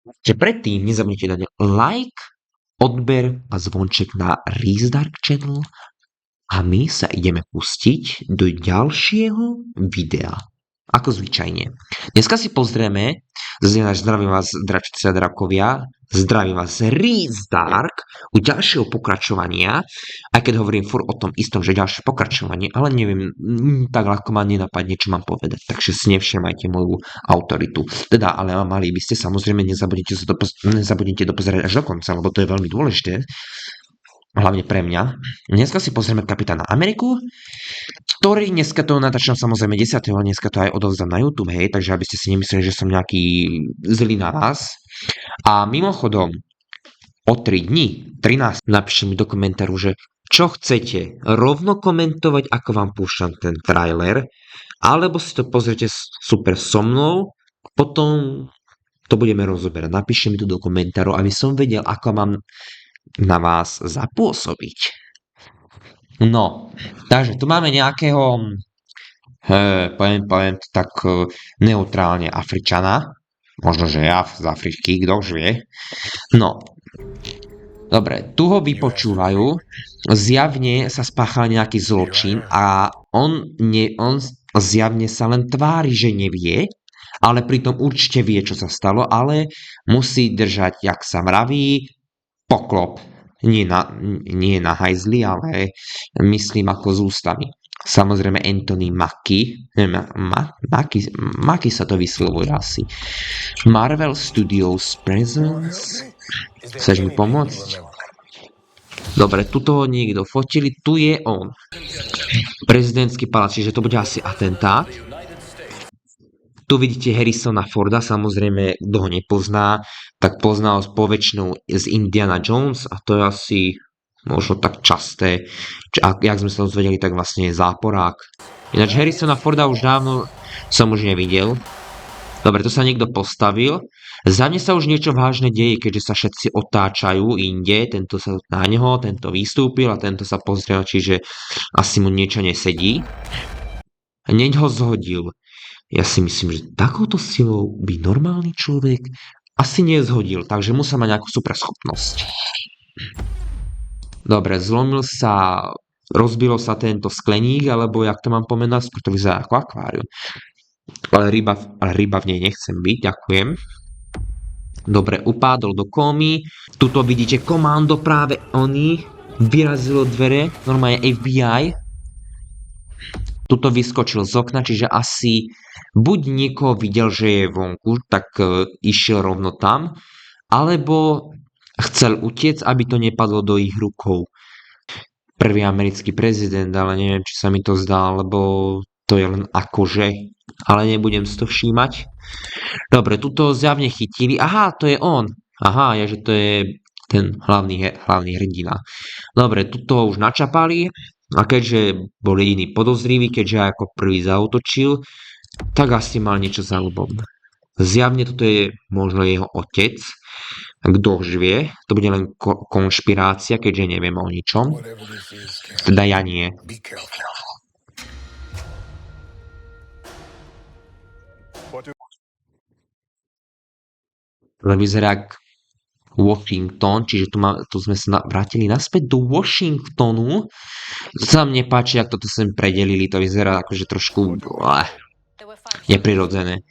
Že predtým nezabudnite dať like, odber a zvonček na Reese Dark Channel a my sa ideme pustiť do ďalšieho videa. Ako zvyčajne. Dneska si pozrieme, zdravím vás, dračci a drakovia, zdravím vás Reese Dark u ďalšieho pokračovania, aj keď hovorím furt o tom istom, že ďalšie pokračovanie, ale neviem, tak ľahko ma nenapadne, čo mám povedať, takže si nevšimajte moju autoritu. Teda, ale mali by ste, samozrejme, nezabudnite dopozerať až do konca, lebo to je veľmi dôležité. Hlavne pre mňa. Dneska si pozrieme Kapitána Ameriku, ktorý dneska to natáčam samozrejme 10. a dneska to aj odovzdám na YouTube, hej, takže aby ste si nemysleli, že som nejaký zlý na vás. A mimochodom, o 3 dní, 13, napíšte mi do komentáru, že čo chcete, rovno komentovať, ako vám púšťam ten trailer, alebo si to pozrite super so mnou, potom to budeme rozoberať. Napíšte mi to do komentáru, aby som vedel, ako mám na vás zapôsobiť. No, takže tu máme nejakého, poviem to tak neutrálne Afričana. Možno, že ja z Afriky, kto už vie. No, dobre, tu ho vypočúvajú. Zjavne sa spáchal nejaký zločin a on zjavne sa len tvári, že nevie, ale pritom určite vie, čo sa stalo, ale musí držať, jak sa mraví, poklop. Nie na hajzli, ale myslím ako z ústami. Samozrejme Anthony Mackie. Mackie sa to vyslovuje asi. Marvel Studios Presents. Chceš mi pomôcť? Dobre, tuto ho niekto fotili. Tu je on. Prezidentský palác, čiže to bude asi atentát. Tu vidíte Harrisona Forda, samozrejme, kto ho nepozná, tak pozná ho poväčšinou z Indiana Jones a to je asi možno tak časté. Jak sme sa dozvedeli, tak vlastne je záporák. Ináč Harrisona Forda už dávno som už nevidel. Dobre, to sa niekto postavil. Za mne sa už niečo vážne deje, keďže sa všetci otáčajú inde. Tento sa na neho, tento vystúpil a tento sa pozrel, čiže asi mu niečo nesedí. Hneď ho zhodil. Ja si myslím, že takouto silou by normálny človek asi nezhodil, takže musel mať nejakú super schopnosť. Dobre, rozbilo sa tento skleník, alebo jak to mám pomenať, skôr to vyzerá ako akvárium. Ale ryba v nej nechcem byť, ďakujem. Dobre, upádol do kómy. Tuto vidíte komando, práve oni vyrazilo dvere, normálne FBI. Tuto vyskočil z okna, čiže asi buď niekoho videl, že je vonku, tak išiel rovno tam, alebo chcel utiec, aby to nepadlo do ich rukou. Prvý americký prezident, ale neviem, či sa mi to zdá, lebo to je len akože, ale nebudem si to všímať. Dobre, tuto zjavne chytili, aha, to je on. Aha, že to je ten hlavný hrdina. Dobre, tuto už načapali. A keďže bol jediný podozrivý, keďže ako prvý zaútočil, tak asi mal niečo za ľubom. Zjavne toto je možno jeho otec. Kto už vie, to bude len konšpirácia, keďže neviem o ničom. Teda ja nie. To vyzerá jak Washington, čiže tu sme sa vrátili naspäť do Washingtonu. To sa mne páči, ak toto sem predelili, to vyzerá akože trošku neprirodzené.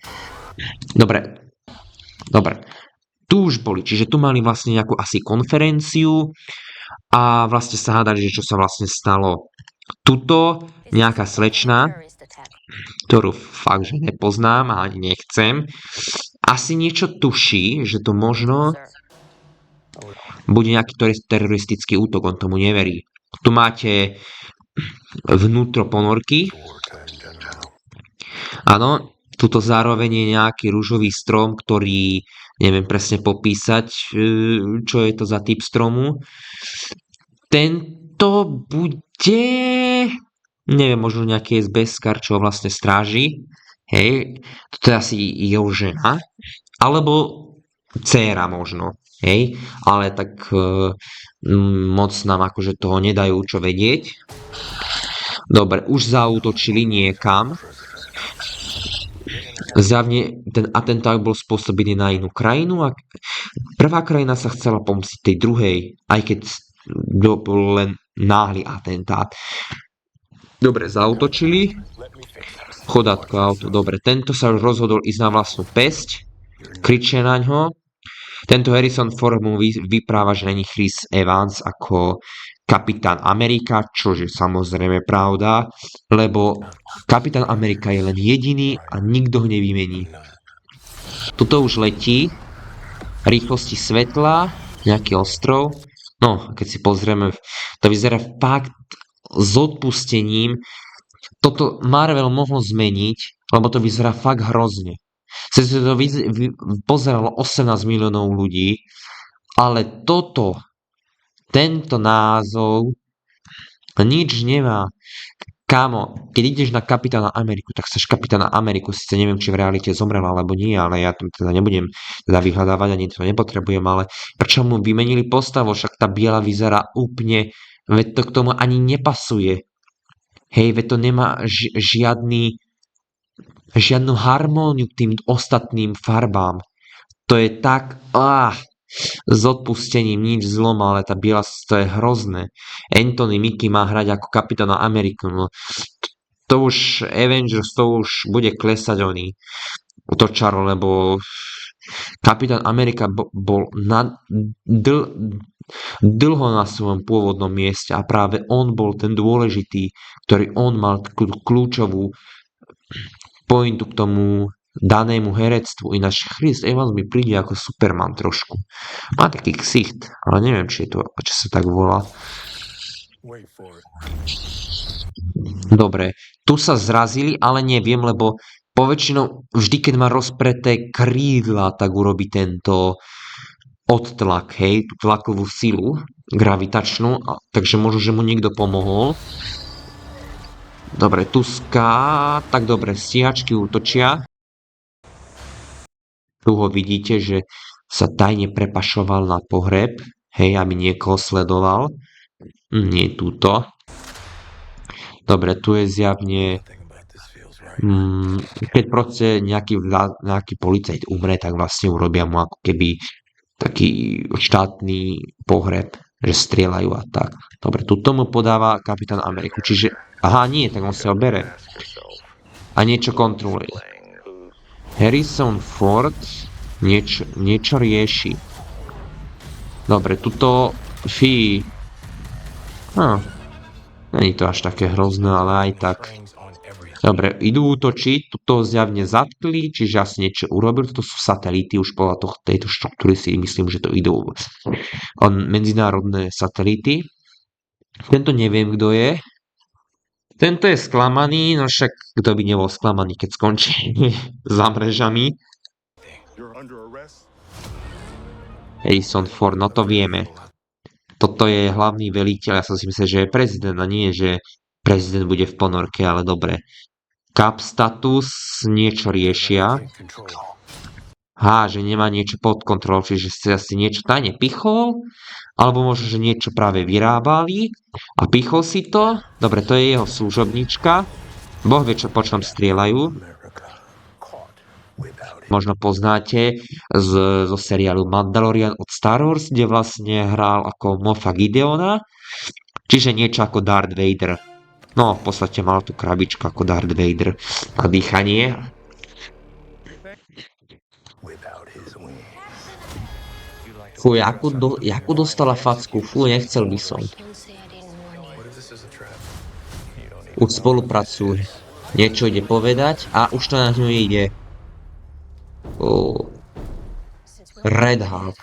Dobre. Tu už boli, čiže tu mali vlastne nejakú asi konferenciu a vlastne sa hádali, že čo sa vlastne stalo. Tuto nejaká slečna, ktorú fakt, že nepoznám a ani nechcem, asi niečo tuší, že to možno bude nejaký teroristický útok, on tomu neverí. Tu máte vnútro ponorky. Áno, tuto zároveň je nejaký ružový strom, ktorý neviem presne popísať, čo je to za typ stromu. Tento bude, neviem, možno nejaký SBS-kar, čo vlastne stráži. Hej, toto je asi jeho žena, alebo dcéra možno. Hej, ale tak moc nám akože toho nedajú čo vedieť. Dobre, už zaútočili niekam. Zjavne ten atentát bol spôsobený na inú krajinu a prvá krajina sa chcela pomstiť tej druhej, aj keď bol len náhly atentát. Dobre, zautočili. Chodátko auto. Dobre, tento sa už rozhodol ísť na vlastnú pesť. Kričia na ňo. Tento Harrison Ford mu vypráva, že není Chris Evans ako Kapitán Amerika, čo je samozrejme pravda, lebo Kapitán Amerika je len jediný a nikto ho nevymení. Tuto už letí, rýchlosti svetla, nejaký ostrov. No, keď si pozrieme, to vyzerá fakt s odpustením. Toto Marvel mohol zmeniť, lebo to vyzerá fakt hrozne. Sice to pozeralo 18 miliónov ľudí, ale tento názov nič nemá. Kámo, keď ideš na Kapitána Ameriku, tak chceš Kapitána Ameriku, síce neviem, či v realite zomrel alebo nie, ale ja to teda nebudem vyhľadávať, ani to nepotrebujem, ale prečo mu vymenili postavu, však tá biela vyzerá úplne, veď to k tomu ani nepasuje. Hej, veď to nemá žiadnu harmóniu k tým ostatným farbám. To je tak, s odpustením, nič zlom, ale tá biela, to je hrozné. Anthony Mackie má hrať ako Kapitána Ameriku, no. To už Avengers, to už bude klesať to čaro, lebo Kapitán Amerika bol dlho na svojom pôvodnom mieste a práve on bol ten dôležitý, ktorý on mal kľúčovú pointu k tomu danému herectvu. Ináč Chris Evans mi príde ako Superman trošku. Má taký ksicht, ale neviem, či sa tak volá. Dobre, tu sa zrazili, ale neviem, lebo poväčšinou vždy, keď má rozpreté krídla, tak urobí tento odtlak, hej, tú tlakovú silu gravitačnú, takže možno, že mu niekto pomohol. Dobre, Tuska, tak dobre, stíhačky útočia. Tu ho vidíte, že sa tajne prepašoval na pohreb, hej, aby niekoho sledoval. Nie túto. Dobre, tu je zjavne... keď proste nejaký policajt umre, tak vlastne urobia mu ako keby taký štátny pohreb, že strieľajú a tak. Dobre, tu tomu podáva Kapitán Ameriku, čiže... Aha, nie, tak on si ho bere. A niečo kontroluje. Harrison Ford niečo rieši. Dobre, tuto... Není to až také hrozné, ale aj tak. Dobre, idú útočiť, tuto zjavne zatkli, čiže asi niečo urobil. To sú satelity, už podľa tejto štruktúry si myslím, že to idú medzinárodné satelity. Tento neviem, kto je. Tento je sklamaný, no však kto by nebol sklamaný, keď skončí za mrežami. Harrison Ford, no to vieme. Toto je hlavný veliteľ, ja som si myslel, že je prezident a nie, že prezident bude v ponorke, ale dobre. Cap status, niečo riešia. Že nemá niečo pod kontrolou, čiže si asi niečo tajne pichol, alebo možno, že niečo práve vyrábali a pichol si to. Dobre, to je jeho služobnička. Boh vie, po čom strieľajú. Možno poznáte zo seriálu Mandalorian od Star Wars, kde vlastne hral ako Moffa Gideona, čiže niečo ako Darth Vader. No, v podstate mal tú krabičku ako Darth Vader na dýchanie. Fú, jakú dostala facku, nechcel by som. Už spolupracujú. Niečo ide povedať a už to na ňu ide. Red Hulk.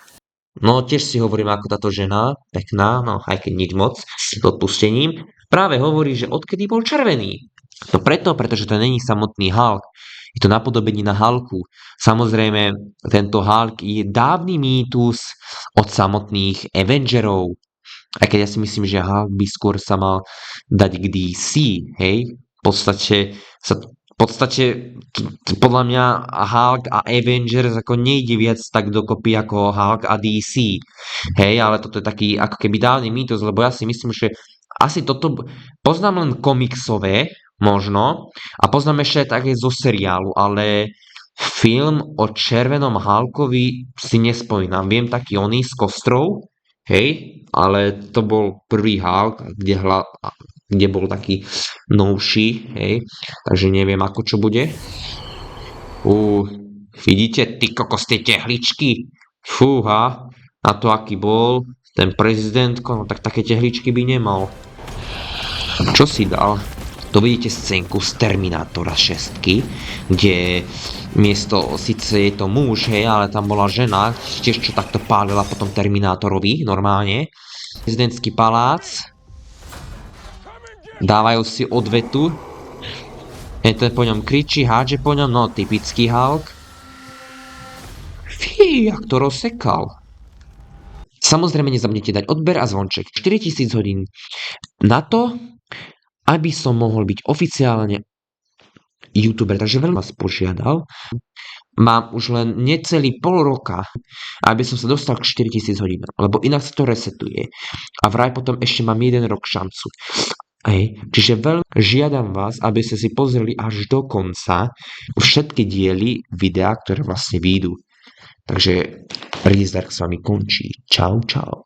No tiež si hovorím, ako táto žena, pekná, no aj keď nič moc, s odpustením, práve hovorí, že odkedy bol červený. No pretože to není samotný Hulk. Je to napodobenie na Hulku. Samozrejme, tento Hulk je dávny mýtus od samotných Avengerov. Aj keď ja si myslím, že Hulk by skôr sa mal dať k DC, hej? V podstate podľa mňa Hulk a Avengers ako nejde viac tak dokopy ako Hulk a DC. Hej, ale toto je taký ako keby dávny mýtus, lebo ja si myslím, že asi toto poznám len komiksové, možno, a poznám ešte aj také zo seriálu, ale Film o červenom Hulkovi si nespomínam. Viem taký oný s kostrou, hej, ale to bol prvý Hulk, kde bol taký novší, hej, takže neviem ako čo bude. Vidíte, ty kokos, tie tehličky? Fúha, a to aký bol ten prezidentko, no tak také tehličky by nemal. Čo si dal? To vidíte scénku z Terminátora 6, kde miesto, síce je to muž, hej, ale tam bola žena, tiež čo takto pálila potom Terminátorovi, normálne. Prezidentský palác. Dávajú si odvetu. Ten po ňom kričí, hádže po ňom, no typický Hulk. Fí, jak to rozsekal. Samozrejme nezabudnite dať odber a zvonček. 4000 hodín na to, aby som mohol byť oficiálne youtuber, takže veľmi vás požiadal. Mám už len necelý pol roka, aby som sa dostal k 4000 hodín, lebo inak sa to resetuje. A vraj potom ešte mám 1 rok šancu. Hej. Čiže veľmi žiadam vás, aby ste si pozreli až do konca všetky diely videa, ktoré vlastne vyjdú. Takže Rizdark s vami končí. Čau, čau.